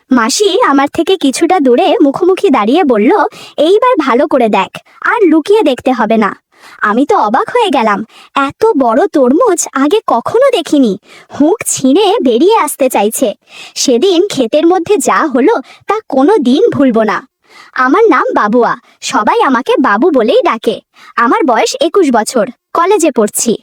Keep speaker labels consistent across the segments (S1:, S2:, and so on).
S1: মাসি আমার থেকে কিছুটা দূরে মুখোমুখি দাঁড়িয়ে বলল, এইবার ভালো করে দেখ, আর লুকিয়ে দেখতে হবে না। আমি তো অবাক হয়ে গেলাম, এত বড় তরমুজ আগে কখনো দেখিনি। হুঁক ছিঁড়ে বেরিয়ে আসতে চাইছে। সেদিন ক্ষেতের মধ্যে যা হলো তা কোনো দিন ভুলবো না। আমার নাম বাবুয়া, সবাই আমাকে বাবু বলেই ডাকে। আমার বয়স 21 বছর, কলেজে পড়ছি।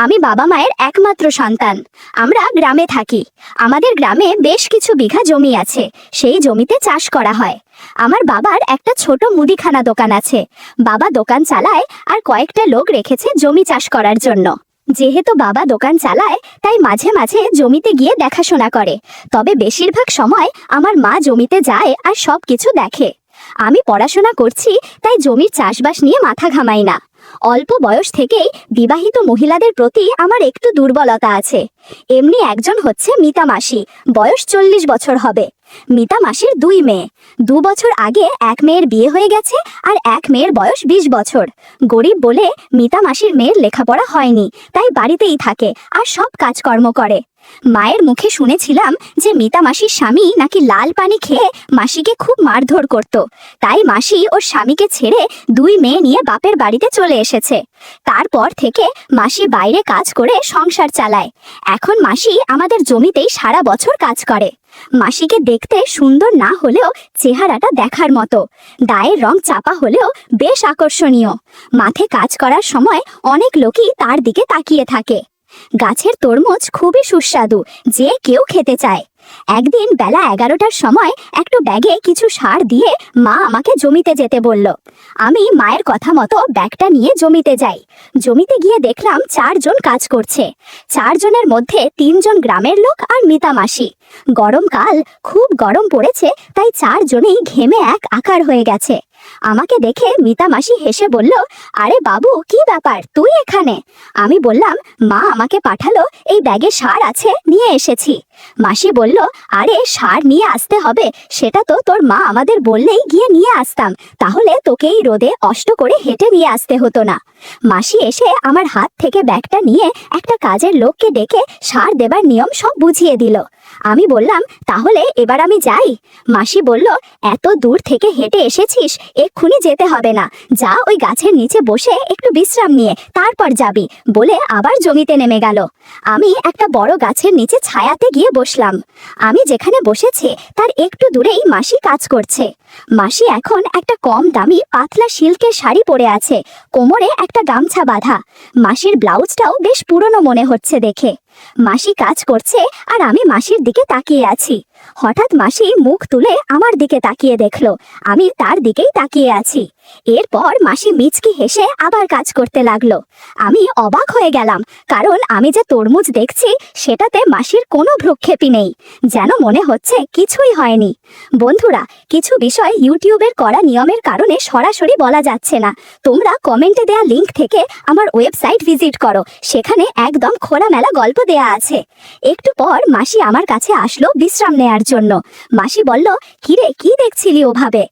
S1: আমি বাবা মায়ের একমাত্র সন্তান। আমরা গ্রামে থাকি। আমাদের গ্রামে বেশ কিছু বিঘা জমি আছে, সেই জমিতে চাষ করা হয়। আমার বাবার একটা ছোট মুদিখানা দোকান আছে। বাবা দোকান চালায় আর কয়েকটা লোক রেখেছে জমি চাষ করার জন্য। যেহেতু বাবা দোকান চালায় তাই মাঝে মাঝে জমিতে গিয়ে দেখাশোনা করে, তবে বেশিরভাগ সময় আমার মা জমিতে যায় আর সব কিছু দেখে। আমি পড়াশোনা করছি, তাই জমির চাষবাস নিয়ে মাথা ঘামাই না। অল্প বয়স থেকেই বিবাহিত মহিলাদের প্রতি আমার একটু দুর্বলতা আছে। এমনি একজন হচ্ছে মিতা মাসি, বয়স 40 বছর হবে। মিতা মাসির 2 মেয়ে। 2 বছর আগে এক মেয়ের বিয়ে হয়ে গেছে আর এক মেয়ের বয়স 20 বছর। গরিব বলে মিতা মাসির মেয়ের লেখাপড়া হয়নি, তাই বাড়িতেই থাকে আর সব কাজকর্ম করে। মায়ের মুখে শুনেছিলাম যে মিতা মাসির স্বামী নাকি লাল পানি খেয়ে মাসিকে খুব মারধর করত, তাই মাসি ওর স্বামীকে ছেড়ে 2 মেয়ে নিয়ে বাপের বাড়িতে চলে এসেছে। তারপর থেকে মাসি বাইরে কাজ করে সংসার চালায়। এখন মাসি আমাদের জমিতেই সারা বছর কাজ করে। মাসিকে দেখতে সুন্দর না হলেও চেহারাটা দেখার মতো। গায়ের রং চাপা হলেও বেশ আকর্ষণীয়। মাঠে কাজ করার সময় অনেক লোকই তার দিকে তাকিয়ে থাকে। গাছের তরমুজ খুবই সুস্বাদু, যে কেউ খেতে চায়। একদিন বেলা 11টার সময় একটা ব্যাগে কিছু সার দিয়ে মা আমাকে জমিতে যেতে বলল। আমি মায়ের কথা মতো ব্যাগটা নিয়ে জমিতে যাই। জমিতে গিয়ে দেখলাম 4 জন কাজ করছে। 4 জনের মধ্যে 3 জন গ্রামের লোক আর মিতা মাসি। গরমকাল, খুব গরম পড়েছে, তাই 4 জনেই ঘেমে এক আকার হয়ে গেছে। আমাকে দেখে মিতা মাসি হেসে বলল, আরে বাবু, কি ব্যাপার, তুই এখানে? আমি বললাম, মা আমাকে পাঠালো, এই ব্যাগে সার আছে, নিয়ে এসেছি। মাসি বলল, আরে সার নিয়ে আসতে হবে সেটা তো তোর মা আমাদের বললেই গিয়ে নিয়ে আসতাম, তাহলে তোকে এই রোদে কষ্ট করে হেঁটে নিয়ে আসতে হতো না। মাসি এসে আমার হাত থেকে ব্যাগটা নিয়ে একটা কাজের লোককে ডেকে সার দেবার নিয়ম সব বুঝিয়ে দিল। আমি বললাম, তাহলে এবার আমি যাই? মাসি বলল, এত দূর থেকে হেঁটে এসেছিস, এক্ষুনি যেতে হবে না, যা ওই গাছের নিচে বসে একটু বিশ্রাম নিয়ে তারপর যাবি, বলে আবার জমিতে নেমে গেল। আমি একটা বড় গাছের নিচে ছায়াতে গিয়ে বসলাম। আমি যেখানে বসেছি তার একটু দূরেই মাসি কাজ করছে। মাসি এখন একটা কম দামি পাতলা সিল্কের শাড়ি পরে আছে, কোমরে একটা গামছা বাঁধা। মাসির ব্লাউজটাও বেশ পুরনো মনে হচ্ছে দেখে। মাসি কাজ করছে আর আমি মাসির দিকে তাকিয়ে আছি। হঠাৎ মাসি মুখ তুলে আমার দিকে তাকিয়ে দেখলো, আমি তার দিকেই তাকিয়ে আছি। এরপর মাসি মিচকি হেসে আবার কাজ করতে লাগলো। আমি অবাক হয়ে গেলাম, কারণ আমি যে তরমুজ দেখছি সেটাতে মাসির কোনো ভ্রুক্ষেপই নেই, যেন মনে হচ্ছে কিছুই হয়নি। বন্ধুরা, কিছু বিষয় ইউটিউবের করা নিয়মের কারণে সরাসরি বলা যাচ্ছে না। তোমরা কমেন্টে দেয়া লিংক থেকে আমার ওয়েবসাইট ভিজিট করো, সেখানে একদম খোলামেলা গল্প দেয়া আছে। একটু পর মাসি আমার কাছে আসলো বিশ্রাম নেয়ার জন্য। মাসি বলল, কিরে, কি দেখছিলি ওভাবে?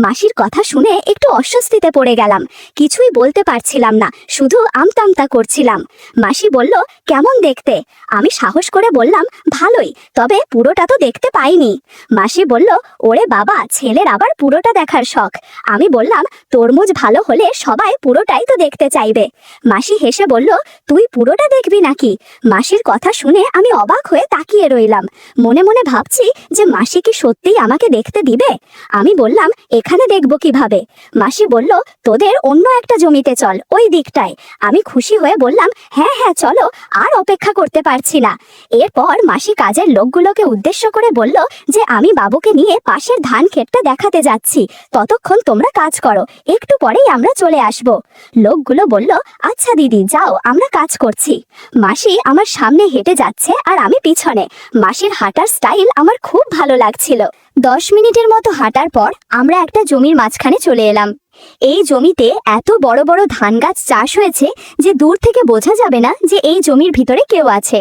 S1: মাসির কথা শুনে একটু অস্বস্তিতে পড়ে গেলাম। কিছুই বলতে পারছিলাম না, শুধু আমতা করছিলাম। মাসি বলল, কেমন দেখতে? আমি সাহস করে বললাম, ভালোই, তবে পুরোটা তো দেখতে পাইনি। মাসি বলল, ওরে বাবা, ছেলের আবার পুরোটা দেখার শখ। আমি বললাম, তরমুজ ভালো হলে সবাই পুরোটাই তো দেখতে চাইবে। মাসি হেসে বলল, তুই পুরোটা দেখবি নাকি? মাসির কথা শুনে আমি অবাক হয়ে তাকিয়ে রইলাম। মনে মনে ভাবছি যে মাসি কি সত্যিই আমাকে দেখতে দিবে? আমি বললাম, এখানে দেখবো কিভাবে? মাসি বলল, তোদের অন্য একটা জমিতে চল, ওই দিকটায়। আমি খুশি হয়ে বললাম, হ্যাঁ হ্যাঁ চলো, আর অপেক্ষা করতে পারছি না। এরপর মাসি কাজের লোকগুলোকে উদ্দেশ্য করে বলল যে আমি বাবুকে নিয়ে পাশের ধান ক্ষেতটা দেখাতে যাচ্ছি, ততক্ষণ তোমরা কাজ করো, একটু পরেই আমরা চলে আসব। লোকগুলো বলল, আচ্ছা দিদি, যাও, আমরা কাজ করছি। মাসি আমার সামনে হেঁটে যাচ্ছে আর আমি পিছনে। মাসির হাঁটার স্টাইল আমার খুব ভালো লাগছিল। 10 মিনিটের মতো হাঁটার পর আমরা একটা জমির মাঝখানে চলে এলাম। এই জমিতে এত বড় বড় ধান গাছ চাষ হয়েছে যে দূর থেকে বোঝা যাবে না যে এই জমির ভিতরে কেউ আছে।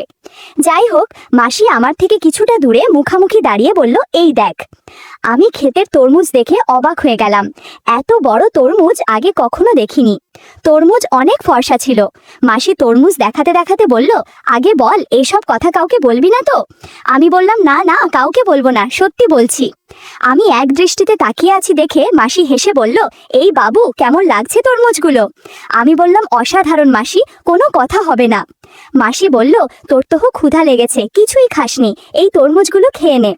S1: যাই হোক, মাসি আমার থেকে কিছুটা দূরে মুখামুখি দাঁড়িয়ে বলল, এই দেখ। আমি ক্ষেতের তরমুজ দেখে অবাক হয়ে গেলাম। এত বড় তরমুজ আগে কখনো দেখিনি। তরমুজ অনেক ফর্সা ছিল। মাসি তরমুজ দেখাতে দেখাতে বলল, আগে বল, এইসব কথা কাউকে বলবি না তো? আমি বললাম, না না, কাউকে বলবো না, সত্যি বলছি। আমি এক দৃষ্টিতে তাকিয়ে আছি দেখে মাসি হেসে বলল, এই বাবু, কেমন লাগছে তরমুজগুলো? আমি বললাম, অসাধারণ মাসি, কোনো কথা হবে না। মাসি বলল, তোর তো ক্ষুধা লেগেছে, কিছুই খাসনি, এই তরমুজগুলো খেয়ে নে।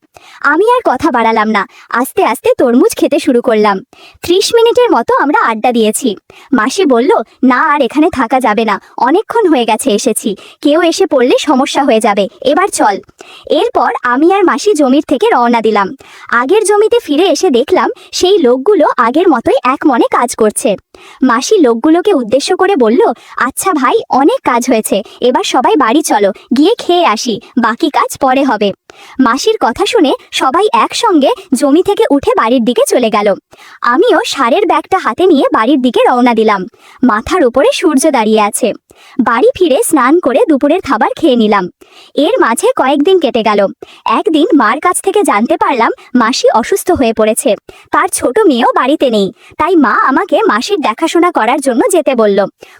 S1: আমি আর কথা বাড়ালাম না, আস্তে আস্তে তরমুজ খেতে শুরু করলাম। 30 মিনিটের মতো আমরা আড্ডা দিয়েছি। মাসি বলল, না আর এখানে থাকা যাবে না, অনেকক্ষণ হয়ে গেছে এসেছি, কেউ এসে পড়লে সমস্যা হয়ে যাবে, এবার চল। এরপর আমি আর মাসি জমির থেকে রওনা দিলাম। আগের জমিতে ফিরে এসে দেখলাম সেই লোকগুলো আগের মতোই এক মনে কাজ করছে। মাসি লোকগুলোকে উদ্দেশ্য করে বলল, আচ্ছা ভাই, অনেক কাজ হয়েছে, এবার সবাই বাড়ি চলো, গিয়ে খেয়ে আসি, বাকি কাজ পরে হবে। মাসির কথা শুনে সবাই একসঙ্গে জমি থেকে উঠে বাড়ির দিকে চলে গেল। আমিও সারের ব্যাগটা হাতে নিয়ে বাড়ির দিকে রওনা দিলাম। মাথার উপরে সূর্য দাঁড়িয়ে আছে। বাড়ি ফিরে স্নান করে দুপুরের খাবার খেয়ে নিলাম। এর মাঝে কয়েকদিন কেটে গেল। একদিন মার কাছ থেকে জানতে পারলাম মাসি অসুস্থ হয়ে পড়েছে। তার ছোট মেয়েও বাড়িতে নেই, তাই মা আমাকে মাসির দেখাশোনা করার জন্য যেতে বলল।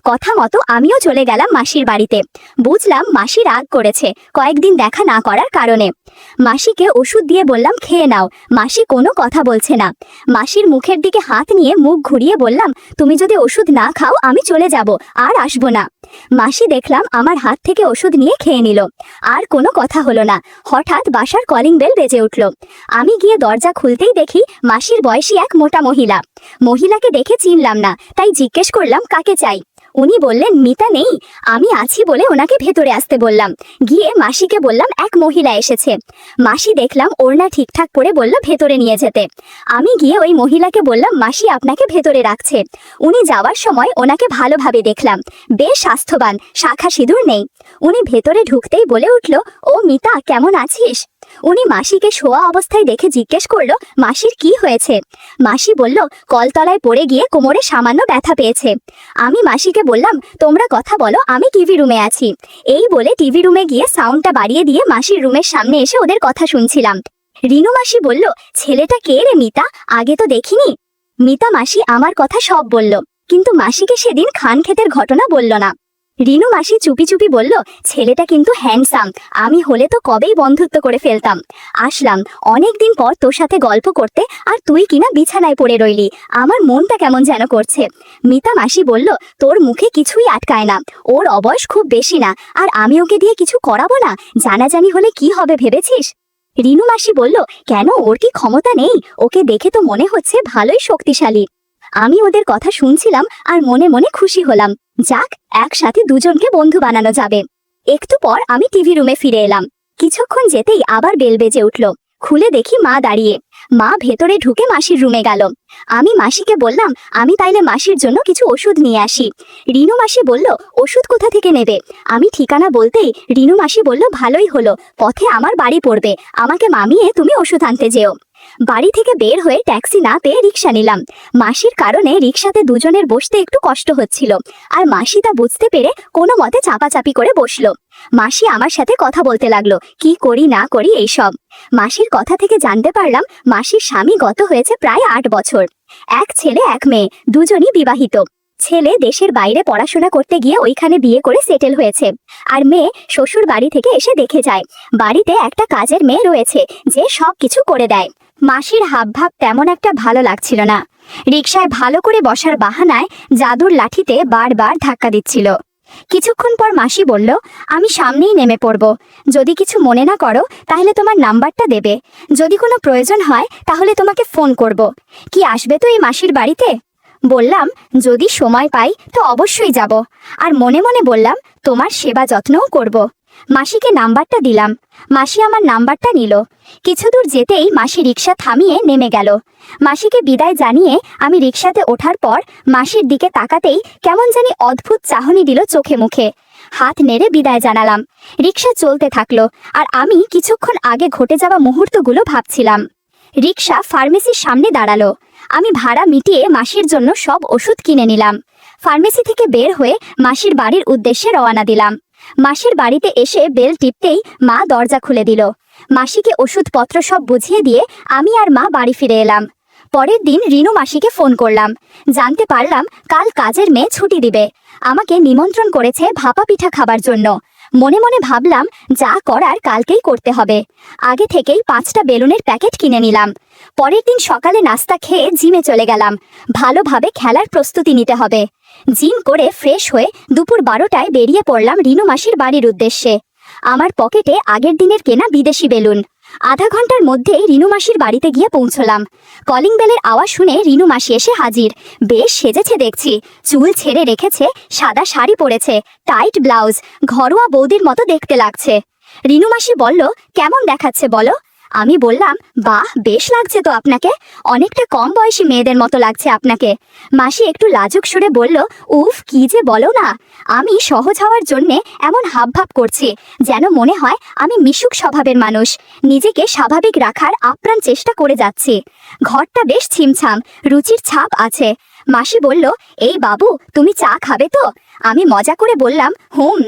S1: কথা মতো আমিও চলে গেলাম মাসির বাড়িতে। বুঝলাম মাসি রাগ করেছে কয়েকদিন দেখা না করার কারণে। মাসিকে ওষুধ দিয়ে বললাম, খেয়ে নাও। মাসি কোনো কথা বলছে না। মাসির মুখের দিকে হাত নিয়ে মুখ ঘুরিয়ে বললাম, তুমি যদি ওষুধ না খাও আমি চলে যাব, আর আসবো না। মাসি দেখলাম আমার হাত থেকে ওষুধ নিয়ে খেয়ে নিল। আর কোনো কথা হলো না। হঠাৎ বাসার কলিং বেল বেজে উঠল। আমি গিয়ে দরজা খুলতেই দেখি মাসির বয়সী এক মোটা মহিলা। মহিলাকে দেখে চিনলাম না, তাই জিজ্ঞেস করলাম, কাকে চাই? উনি বললেন, মিতা নেই। আমি আছি বলে ওনাকে ভেতরে আসতে বললাম। গিয়ে মাসিকে বললাম, এক মহিলা এসেছে। মাসি দেখলাম ওড়না ঠিকঠাক করে বলল ভেতরে নিয়ে যেতে। আমি গিয়ে ওই মহিলাকে বললাম, মাসি আপনাকে ভেতরে রাখছে। উনি যাওয়ার সময় ওনাকে ভালোভাবে দেখলাম, বেশ স্বাস্থ্যবান, শাখা সিঁদুর নেই। উনি ভেতরে ঢুকতেই বলে উঠল, ও মিতা, কেমন আছিস? উনি মাসিকে শোয়া অবস্থায় দেখে জিজ্ঞেস করলো, মাসির কি হয়েছে? মাসি বলল, কলতলায় পড়ে গিয়ে কোমরে সামান্য ব্যথা পেয়েছে। আমি মাসিকে বললাম, তোমরা কথা বলো, আমি টিভি রুমে আছি। এই বলে টিভি রুমে গিয়ে সাউন্ডটা বাড়িয়ে দিয়ে মাসির রুমের সামনে এসে ওদের কথা শুনছিলাম। রিনু মাসি বলল, ছেলেটা কে রে মিতা? আগে তো দেখিনি। মিতা মাসি আমার কথা সব বলল, কিন্তু মাসিকে সেদিন খান ক্ষেতের ঘটনা বলল না। রিনু মাসি চুপি চুপি বলল, ছেলেটা কিন্তু হ্যান্ডসাম, আমি হলে তো কবেই বন্ধুত্ব করে ফেলতাম। আসলাম অনেকদিন পর তোর সাথে গল্প করতে, আর তুই কিনা বিছানায় পড়ে রইলি, আমার মনটা কেমন যেন করছে। মিতা মাসি বলল, তোর মুখে কিছুই আটকায় না, ওর অবয়স খুব বেশি না, আর আমি ওকে দিয়ে কিছু করাবো না, জানাজানি হলে কি হবে ভেবেছিস? রিনু মাসি বলল, কেন, ওর কি ক্ষমতা নেই? ওকে দেখে তো মনে হচ্ছে ভালোই শক্তিশালী। আমি ওদের কথা শুনছিলাম আর মনে মনে খুশি হলাম। যাক, একসাথে দুজনকে বন্ধু বানানো যাবে। একটু পর আমি টিভি রুমে ফিরে এলাম। কিছুক্ষণ যেতেই আবার বেল বেজে উঠল। খুলে দেখি মা দাঁড়িয়ে। মা ভেতরে ঢুকে মাসির রুমে গেল। আমি মাসিকে বললাম, আমি তাইলে মাসির জন্য কিছু ওষুধ নিয়ে আসি। রিনু মাসি বলল, ওষুধ কোথা থেকে নেবে? আমি ঠিকানা বলতেই রিনু মাসি বলল, ভালোই হলো, পথে আমার বাড়ি পড়বে, আমাকে মামিয়ে তুমি ওষুধ আনতে যেও। বাড়ি থেকে বের হয়ে ট্যাক্সি না পেয়ে রিক্সা নিলাম। মাসির কারণে রিক্সাতে দুজনের বসতে একটু কষ্ট হচ্ছিল, আর মাসি তা বুঝতে পেরে কোনো মতে চাপাচাপি করে বসলো। মাসি আমার সাথে কথা বলতে লাগলো, কি করি না করি এইসব। মাসির কথা থেকে জানতে পারলাম মাসির স্বামী গত হয়েছে প্রায় 8 বছর। এক ছেলে এক মেয়ে, দুজনই বিবাহিত। ছেলে দেশের বাইরে পড়াশোনা করতে গিয়ে ওইখানে বিয়ে করে সেটেল হয়েছে, আর মেয়ে শ্বশুর বাড়ি থেকে এসে দেখে যায় বাড়িতে একটা কাজের মেয়ে রয়েছে যে সব কিছু করে দেয়। মাসির হাবভাব তেমন একটা ভালো লাগছিল না। রিকশায় ভালো করে বসার বাহানায় জাদুর লাঠিতে বারবার ধাক্কা দিচ্ছিল। কিছুক্ষণ পর মাসি বলল, আমি সামনেই নেমে পড়ব, যদি কিছু মনে না করো তাহলে তোমার নাম্বারটা দেবে, যদি কোনো প্রয়োজন হয় তাহলে তোমাকে ফোন করব। কি আসবে তো এই মাসির বাড়িতে? বললাম, যদি সময় পাই তো অবশ্যই যাব, আর মনে মনে বললাম তোমার সেবা যত্নও করব। মাসিকে নাম্বারটা দিলাম। মাসি আমার নাম্বারটা নিল। কিছু দূর যেতেই মাসি রিকশা থামিয়ে নেমে গেল। মাসিকে বিদায় জানিয়ে আমি রিকশাতে ওঠার পর মাসির দিকে তাকাতেই কেমন জানি অদ্ভুত চাহনি দিল চোখে মুখে। হাত নেড়ে বিদায় জানালাম। রিকশা চলতে থাকলো, আর আমি কিছুক্ষণ আগে ঘটে যাওয়া মুহূর্তগুলো ভাবছিলাম। রিকশা ফার্মেসির সামনে দাঁড়ালো। আমি ভাড়া মিটিয়ে মাসির জন্য সব ওষুধ কিনে নিলাম। ফার্মেসি থেকে বের হয়ে মাসির বাড়ির উদ্দেশ্যে রওনা দিলাম। মাসির বাড়িতে এসে বেল টিপতেই মা দরজা খুলে দিল। মাসিকে ওষুধপত্র সব বুঝিয়ে দিয়ে আমি আর মা বাড়ি ফিরে এলাম। পরের দিন রিনু মাসিকে ফোন করলাম। জানতে পারলাম কাল কাজের মেয়ে ছুটি দিবে। আমাকে নিমন্ত্রণ করেছে ভাপা পিঠা খাবার জন্য। মনে মনে ভাবলাম যা করার কালকেই করতে হবে। আগে থেকেই 5টা বেলুনের প্যাকেট কিনে নিলাম। পরের দিন সকালে নাস্তা খেয়ে জিমে চলে গেলাম। ভালোভাবে খেলার প্রস্তুতি নিতে হবে। জিম করে ফ্রেশ হয়ে দুপুর 12টায় বেরিয়ে পড়লাম রিনু মাসির বাড়ির উদ্দেশ্যে। আমার পকেটে আগের দিনের কেনা বিদেশি বেলুন। আধা ঘন্টার মধ্যেই রিনু মাসির বাড়িতে গিয়ে পৌঁছলাম। কলিং বেলের আওয়াজ শুনে রিনু মাসি এসে হাজির। বেশ সেজেছে দেখছি। চুল ছেড়ে রেখেছে, সাদা শাড়ি পরেছে, টাইট ব্লাউজ, ঘরোয়া বৌদির মতো দেখতে লাগছে। রিনু মাসি বলল, কেমন দেখাচ্ছে বলো? আমি বললাম, বাহ, বেশ লাগছে তো আপনাকে। অনেকটা কম বয়সী মেয়েদের মতো লাগছে আপনাকে। মাসি একটু লাজুক সুরে বলল, উফ, কি যে বলো না। আমি সহজ হওয়ার জন্যে এমন হাবভাব করছি যেন মনে হয় আমি মিশুক স্বভাবের মানুষ। নিজেকে স্বাভাবিক রাখার আপ্রাণ চেষ্টা করে যাচ্ছি। ঘরটা বেশ ছিমছাম, রুচির ছাপ আছে। মাসি বলল, এই বাবু, তুমি চা খাবে তো? আমি মজা করে বললাম,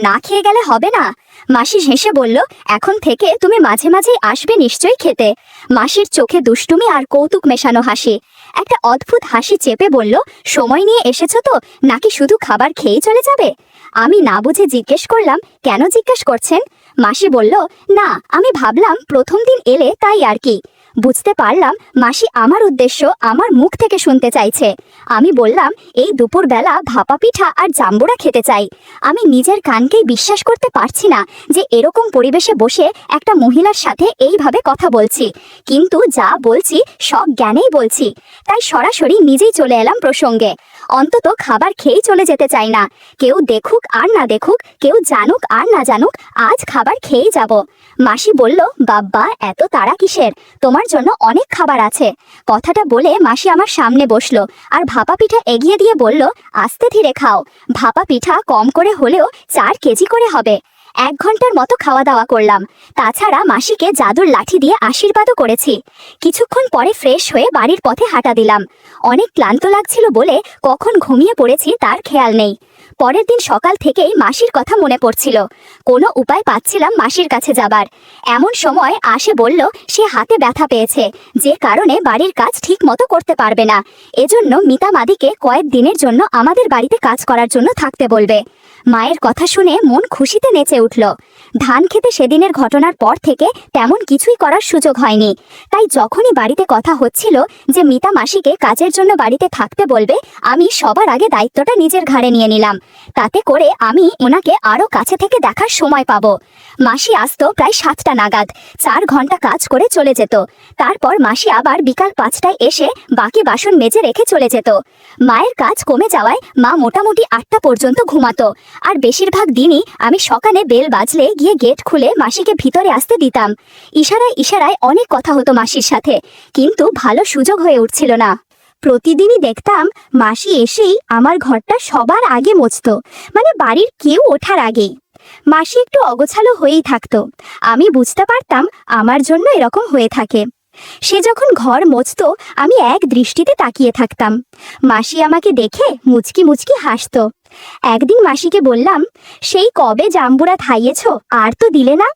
S1: না খেয়ে গেলে হবে না। মাসি হেসে বলল, এখন থেকে তুমি মাঝে মাঝেই আসবে নিশ্চয়ই খেতে। মাসির চোখে দুষ্টুমি আর কৌতুক মেশানো হাসি। একটা অদ্ভুত হাসি চেপে বলল, সময় নিয়ে এসেছো তো, নাকি শুধু খাবার খেয়েই চলে যাবে? আমি না বুঝে জিজ্ঞেস করলাম, কেন জিজ্ঞেস করছেন? মাসি বলল, না, আমি ভাবলাম প্রথম দিন এলে তাই আর কি। বুঝতে পারলাম মাসি আমার উদ্দেশ্য আমার মুখ থেকে শুনতে চাইছে। আমি বললাম, এই দুপুরবেলা ভাপা পিঠা আর জাম্বুরা খেতে চাই। আমি নিজের কানকেই বিশ্বাস করতে পারছি না যে এরকম পরিবেশে বসে একটা মহিলার সাথে এইভাবে কথা বলছি। কিন্তু যা বলছি সব জ্ঞানেই বলছি। তাই সরাসরি নিজেই চলে এলাম প্রসঙ্গে। অন্তত খাবার খেয়েই চলে যেতে চাই না। কেউ দেখুক আর না দেখুক, কেউ জানুক আর না জানুক, আজ খাবার খেয়েই যাব। মাসি বলল, বাব্বা, এত তাড়া কিসের? তোমার জন্য অনেক খাবার আছে। কথাটা বলে মাসি আমার সামনে বসলো আর ভাপা পিঠা এগিয়ে দিয়ে বলল, আস্তে ধীরে খাও। ভাপা পিঠা কম করে হলেও 4 কেজি করে হবে। 1 ঘন্টার মতো খাওয়া দাওয়া করলাম। তাছাড়া মাসিকে জাদুর লাঠি দিয়ে আশীর্বাদও করেছি। কিছুক্ষণ পরে ফ্রেশ হয়ে বাড়ির পথে হাঁটা দিলাম। অনেক ক্লান্ত লাগছিল বলে কখন ঘুমিয়ে পড়েছি তার খেয়াল নেই। পরের দিন সকাল থেকেই মাসির কথা মনে পড়ছিল। কোনো উপায় পাচ্ছিলাম মাসির কাছে যাবার। এমন সময় আসে বলল সে হাতে ব্যথা পেয়েছে, যে কারণে বাড়ির কাজ ঠিক মতো করতে পারবে না। এজন্য মিতা মাদিকে কয়েক দিনের জন্য আমাদের বাড়িতে কাজ করার জন্য থাকতে বলবে। মায়ের কথা শুনে মন খুশিতে নেচে উঠল। ধান খেতে সেদিনের ঘটনার পর থেকে তেমন কিছুই করার সুযোগ হয়নি। তাই যখনই বাড়িতে কথা হচ্ছিল যে মিতা মাসিকে কাজের জন্য বাড়িতে থাকতে বলবে, আমি সবার আগে দায়িত্বটা নিজের ঘাড়ে নিয়ে নিলাম। তাতে করে আমি ওনাকে আরো কাছে থেকে দেখার সময় পাবো। মাসি আসতো প্রায় 7টা নাগাদ। 4 ঘন্টা কাজ করে চলে যেত। তারপর মাসি আবার বিকাল 5টায় এসে বাকি বাসন মেজে রেখে চলে যেত। মায়ের কাজ কমে যাওয়ায় মা মোটামুটি 8টা পর্যন্ত ঘুমাতো। আর বেশিরভাগ দিনই আমি সকালে বেল বাজলে গিয়ে গেট খুলে মাসিকে ভিতরে আসতে দিতাম। ইশারায় ইশারায় অনেক কথা হতো মাসির সাথে, কিন্তু ভালো সুযোগ হয়ে উঠছিল না। প্রতিদিনই দেখতাম মাসি এসেই আমার ঘরটা সবার আগে মুছতো, মানে বাড়ির কেউ ওঠার আগেই। মাসি একটু অগোছালো হয়েই থাকতো। আমি বুঝতে পারতাম আমার জন্য এরকম হয়ে থাকে। সে যখন ঘর মুছতো আমি এক দৃষ্টিতে তাকিয়ে থাকতাম। মাসি আমাকে দেখে মুচকি মুচকি হাসতো। একদিন মাসিকে বললাম, সেই কবে জাম্বুরা খাইয়েছো, আর তো দিলে না?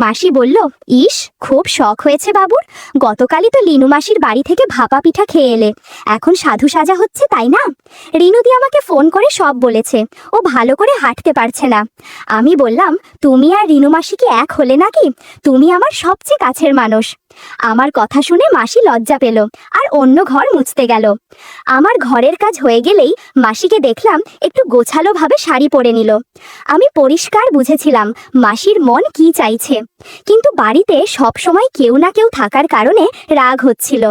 S1: মাসি বলল, ইস, খুব শখ হয়েছে বাবুর। গতকালই তো লিনু মাসির বাড়ি থেকে ভাপা পিঠা খেয়ে এলে। এখন সাধু সাজা হচ্ছে, তাই না? রিনুদি আমাকে ফোন করে সব বলেছে। ও ভালো করে হাঁটতে পারছে না। আমি বললাম, তুমি আর রিনু মাসি কি এক হলে নাকি? তুমি আমার সবচেয়ে কাছের মানুষ। আমার কথা শুনে মাসি লজ্জা পেল আর অন্য ঘর মুছতে গেল। আমার ঘরের কাজ হয়ে গেলেই মাসিকে দেখলাম একটু গোছালোভাবে শাড়ি পরে নিল। আমি পরিষ্কার বুঝেছিলাম মাসির মন কি চাইছে, কিন্তু বাড়িতে সব সময় কেউ না কেউ থাকার কারণে রাগ হচ্ছিল।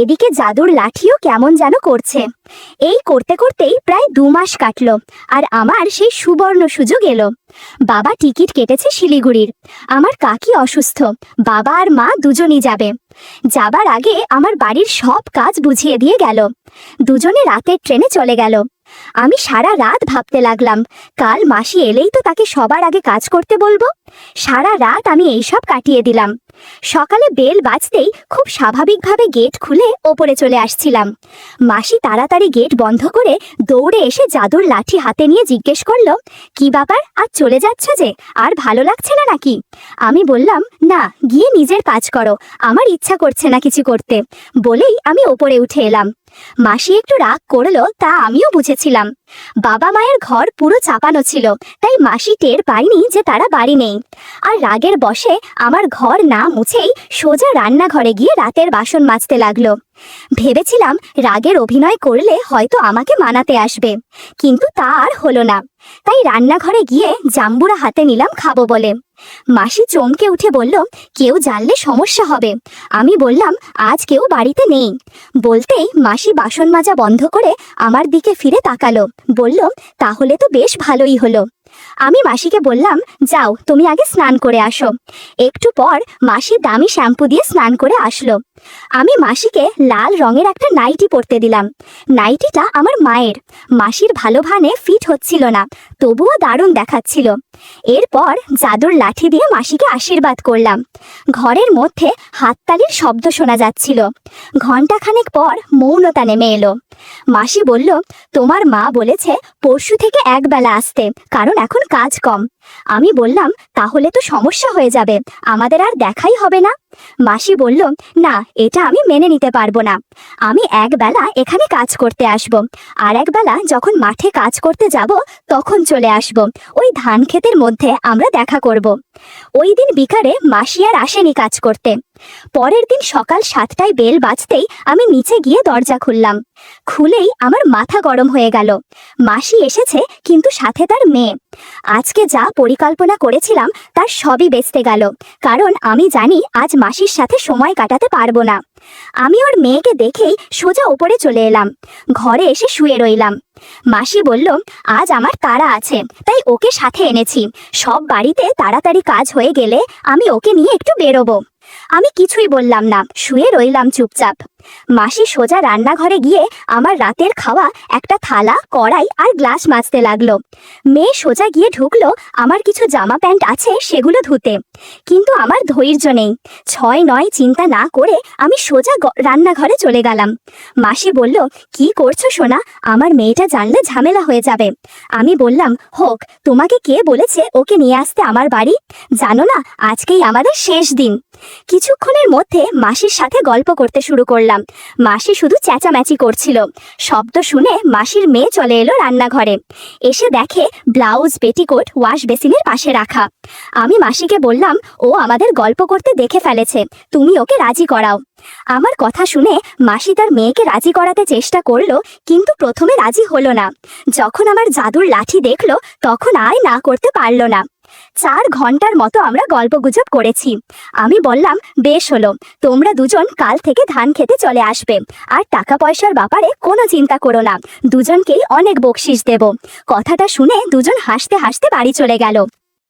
S1: এদিকে জাদুর লাঠিও কেমন যেন করছে। এই করতে করতেই প্রায় 2 মাস কাটলো আর আমার সেই সুবর্ণ সুযোগ এলো। বাবা টিকিট কেটেছে শিলিগুড়ির। আমার কাকি অসুস্থ, বাবা আর মা দুজনই যাবে। যাবার আগে আমার বাড়ির সব কাজ বুঝিয়ে দিয়ে গেল। দুজনে রাতের ট্রেনে চলে গেল। আমি সারা রাত ভাবতে লাগলাম, কাল মাসি এলেই তো তাকে সবার আগে কাজ করতে বলবো। সারা রাত আমি এইসব কাটিয়ে দিলাম। সকালে বেল বাজতেই খুব স্বাভাবিকভাবে গেট খুলে ওপরে চলে আসছিলাম। মাসি তাড়াতাড়ি গেট বন্ধ করে দৌড়ে এসে জাদুর লাঠি হাতে নিয়ে জিজ্ঞেস করলো, কি ব্যাপার, আজ চলে যাচ্ছ যে? আর ভালো লাগছে না নাকি? আমি বললাম, না, গিয়ে নিজের কাজ করো, আমার ইচ্ছা করছে না কিছু করতে। বলেই আমি ওপরে উঠে এলাম। মাসি একটু রাগ করলো, তা আমিও বুঝেছিলাম। বাবা মায়ের ঘর পুরো চাপানো ছিল, তাই মাসি টের পায়নি যে তারা বাড়ি নেই। আর রাগের বশে আমার ঘর না মুছেই সোজা রান্নাঘরে গিয়ে রাতের বাসন মাজতে লাগলো। ভেবেছিলাম রাগের অভিনয় করলে হয়তো আমাকে মানাতে আসবে, কিন্তু তা আর হলো না। তাই রান্নাঘরে গিয়ে জাম্বুরা হাতে নিলাম খাবো বলে। মাসি চমকে উঠে বলল, কেউ জানলে সমস্যা হবে। আমি বললাম, আজ কেউ বাড়িতে নেই। বলতেই মাসি বাসন মাজা বন্ধ করে আমার দিকে ফিরে তাকালো, বলল, তাহলে তো বেশ ভালোই হলো। আমি মাসিকে বললাম, যাও তুমি আগে স্নান করে আসো। একটু পর মাসি দামি শ্যাম্পু দিয়ে স্নান করে আসলো। আমি মাসিকে লাল রঙের একটা নাইটি পরতে দিলাম। নাইটিটা আমার মায়ের। মাসির ভালো ভানে ফিট হচ্ছিল না, তবুও দারুণ দেখাচ্ছিল। এরপর জাদুর লাঠি দিয়ে মাসিকে আশীর্বাদ করলাম। ঘরের মধ্যে হাততালির শব্দ শোনা যাচ্ছিল। ঘণ্টাখানেক পর মৌনতা নেমে এলো। মাসি বলল, তোমার মা বলেছে পরশু থেকে একবেলা আসতে, কারণ এখন কাজ কম। আমি বললাম, তাহলে তো সমস্যা হয়ে যাবে, আমাদের আর দেখাই হবে না। মাসি বলল, না, এটা আমি মেনে নিতে পারবো না। আমি একবেলা এখানে কাজ করতে আসব, আর একবেলা যখন মাঠে কাজ করতে যাব তখন চলে আসব। ওই ধান ক্ষেতের মধ্যে আমরা দেখা করব। ওই দিন বিকালে মাসি আর আসেনি কাজ করতে। পরের দিন সকাল 7টায় বেল বাজতেই আমি নিচে গিয়ে দরজা খুললাম। খুলেই আমার মাথা গরম হয়ে গেল। মাসি এসেছে, কিন্তু সাথে তার মেয়ে। আজকে যা পরিকল্পনা করেছিলাম তার সবই বেঁচতে গেল, কারণ আমি জানি আজ মাসির সাথে সময় কাটাতে পারবো না। আমি ওর মেয়েকে দেখেই সোজা উপরে চলে এলাম। ঘরে এসে শুয়ে রইলাম। মাসি বলল, আজ আমার তাড়া আছে, তাই ওকে সাথে এনেছি। সব বাড়িতে তাড়াতাড়ি কাজ হয়ে গেলে আমি ওকে নিয়ে একটু বেরোবো। আমি কিছুই বললাম না, শুয়ে রইলাম চুপচাপ। মাসি সোজা রান্নাঘরে গিয়ে আমার রাতের খাওয়া একটা থালা, কড়াই আর গ্লাস মাজতে লাগলো। মেয়ে সোজা গিয়ে ঢুকলো আমার কিছু জামা প্যান্ট আছে সেগুলো ধুতে, কিন্তু আমার ধৈর্য নেই। 6-9 চিন্তা না করে আমি সোজা রান্নাঘরে চলে গেলাম। মাসি বলল, কি করছো সোনা? আমার মেয়েটা জানলে ঝামেলা হয়ে যাবে। আমি বললাম, হোক, তোমাকে কে বলেছে ওকে নিয়ে আসতে আমার বাড়ি? জানো না, আজকেই আমাদের শেষ দিন। কিছুক্ষণের মধ্যে মাসির সাথে গল্প করতে শুরু করলাম। মাসি শুধু চেঁচামেচি করছিল। শব্দ শুনে মাসির মেয়ে চলে এলো রান্নাঘরে। এসে দেখে ব্লাউজ, পেটিকোট ওয়াশ বেসিনের পাশে রাখা। আমি মাসিকে বললাম, ও আমাদের গল্প করতে দেখে ফেলেছে, তুমি ওকে রাজি করাও। আমার কথা শুনে মাসি তার মেয়েকে রাজি করাতে চেষ্টা করলো, কিন্তু প্রথমে রাজি হলো না। যখন আমার জাদুর লাঠি দেখলো তখন আর না করতে পারলো না। 4 ঘন্টার মতো আমরা গল্পগুজব করেছি। আমি বললাম, বেশ হলো, তোমরা দুজন কাল থেকে ধান খেতে চলে আসবে, আর টাকা পয়সার ব্যাপারে কোনো চিন্তা করো না, দুজনকেই অনেক বকশিশ দেব। কথাটা শুনে দুজন হাসতে হাসতে বাড়ি চলে গেল।